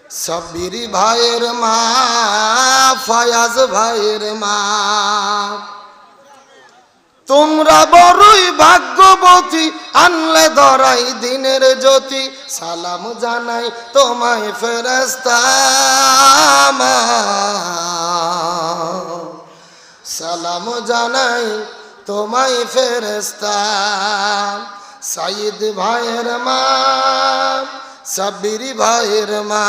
সাব্বির ভাইয়ের মা, ফায়াজ ভাইয়ের মা, তোমরা বড়ই ভাগ্যবতী, আনলে ধরাই দিনের জ্যোতি। সালাম জানাই তোমায় ফেরেশতা, সালাম জানাই তোমায় ফেরেশতা। সাইদ ভাইয়ের মা, সাব্বির ভাইয়ের মা,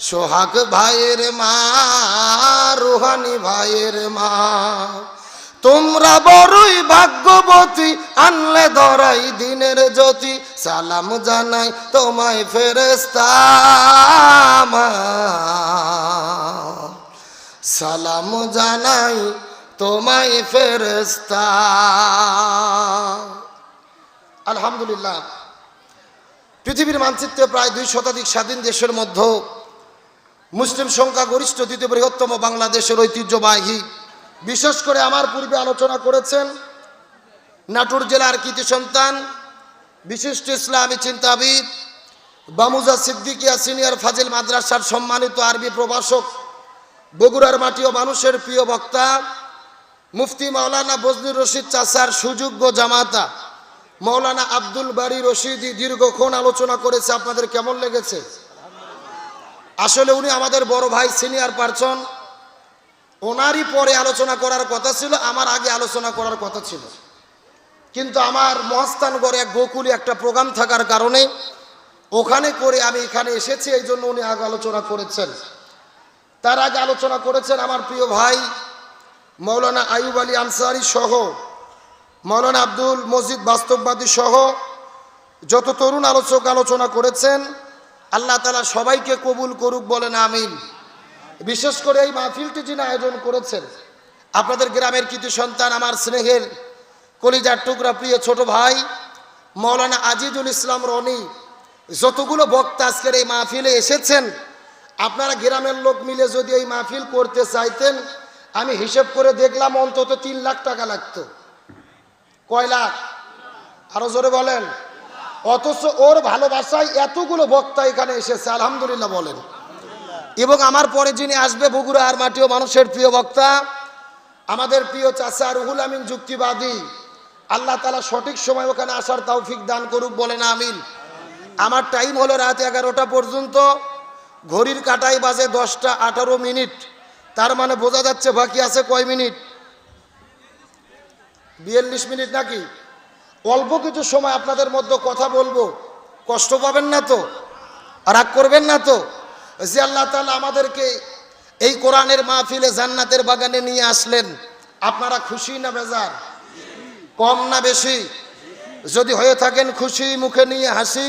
সোহাগ ভাইয়ের মা, রুহানি ভাইয়ের মা, তোমরা বড়ই ভাগ্যবতী, আনলে ধরাই দিনের জ্যোতি। সালাম জানাই তোমায় ফেরেশতা, সালাম জানাই তোমায় ফেরেশতা। আলহামদুলিল্লাহ, পৃথিবীর মানচিত্রে প্রায় 2 শতাধিক স্বাধীন দেশের মধ্যে মুসলিম সংখ্যা গরিষ্ঠ দ্বিতীয় বৃহত্তম বাংলাদেশের ঐতিহ্যবাহী, বিশেষ করে আমার পূর্বে আলোচনা করেছেন নাটোর জেলার কৃতি সন্তান, বিশিষ্ট ইসলামী চিন্তাবিদ, বামুজা সিদ্দিকিয়া সিনিয়র ফাজিল মাদ্রাসার সম্মানিত আরবি প্রভাষক, বগুড়ার মাটি ও মানুষের প্রিয় বক্তা মুফতি মাওলানা বজলুর রশিদ চাচার সুযোগ্য জামাতা মাওলানা আব্দুল বারী রশিদি দীর্ঘক্ষণ আলোচনা করেছে। আপনাদের কেমন লেগেছে? আসলে উনি আমাদের বড় ভাই, সিনিয়র পারসন, ওনারই পরে আলোচনা করার কথা ছিল, আমার আগে আলোচনা করার কথা ছিল, কিন্তু আমার মহাস্থানগড়ে এক গোকুলে একটা প্রোগ্রাম থাকার কারণে ওখানে করে আমি এখানে এসেছি, এই জন্য উনি আগে আলোচনা করেছেন। তার আগে আলোচনা করেছেন আমার প্রিয় ভাই মাওলানা আইয়ুব আলী আনসারী সহ, মাওলানা আব্দুল মজিদ বাস্তববাদী সহ যত তরুণ আলোচক আলোচনা করেছেন। আল্লাহ তাআলা সবাইকে কবুল করুক, বলেন আমিন। বিশেষ করে এই মাহফিলটি যিনি আয়োজন করেছেন, আপনাদের গ্রামের কৃতি সন্তান, আমার স্নেহের কলিজার টুকরা প্রিয় ছোট ভাই মাওলানা আজিজুল ইসলাম রনি, যতগুলো বক্তা আজকের এই মাহফিলে এসেছেন, আপনারা গ্রামের লোক মিলে যদি এই মাহফিল করতে চাইতেন, আমি হিসেব করে দেখলাম অন্তত 3 লাখ টাকা লাগতো। কয় লাখ? আরো জোরে বলেন। অথচ ওর ভালোবাসায় এতগুলো বক্তা এখানে এসেছে, আলহামদুলিল্লাহ বলেন। এবং আমার পরে যিনি আসবে, বগুড়া আর মাটি ও মানুষের প্রিয় বক্তা, আমাদের প্রিয় চাচা রুহুল আমিন যুক্তিবাদী, আল্লাহ তাআলা সঠিক সময় ওখানে আসার তৌফিক দান করুক, বলেন আমিন। আমার টাইম হলো রাত 11টা পর্যন্ত, ঘড়ির কাঁটায় বাজে 10টা 18 মিনিট, তার মানে বোঝা যাচ্ছে বাকি আছে কয় মিনিট? 42 মিনিট নাকি? অল্প কিছু সময় আপনাদের মধ্যে কথা বলবো, কষ্ট পাবেন না তো? রাগ করবেন না তো? যে আল্লাহ তাআলা আমাদেরকে এই কোরআনের মাহফিলে জান্নাতের বাগানে নিয়ে আসলেন, আপনারা খুশি না বেজার? কম না বেশি? যদি হয়ে থাকেন খুশি, মুখে নিয়ে হাসি,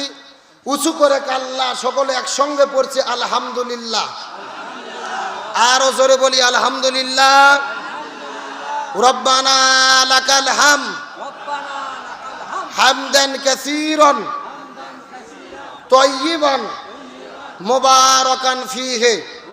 উঁচু করে কাল্লা সকলে একসঙ্গে পড়ছে আলহামদুলিল্লাহ। আরো জোরে বলি আলহামদুলিল্লাহ। রব্বানা লাকাল হামদ হামদান কাসীরান তাইয়িবান মুবারাকান ফীহি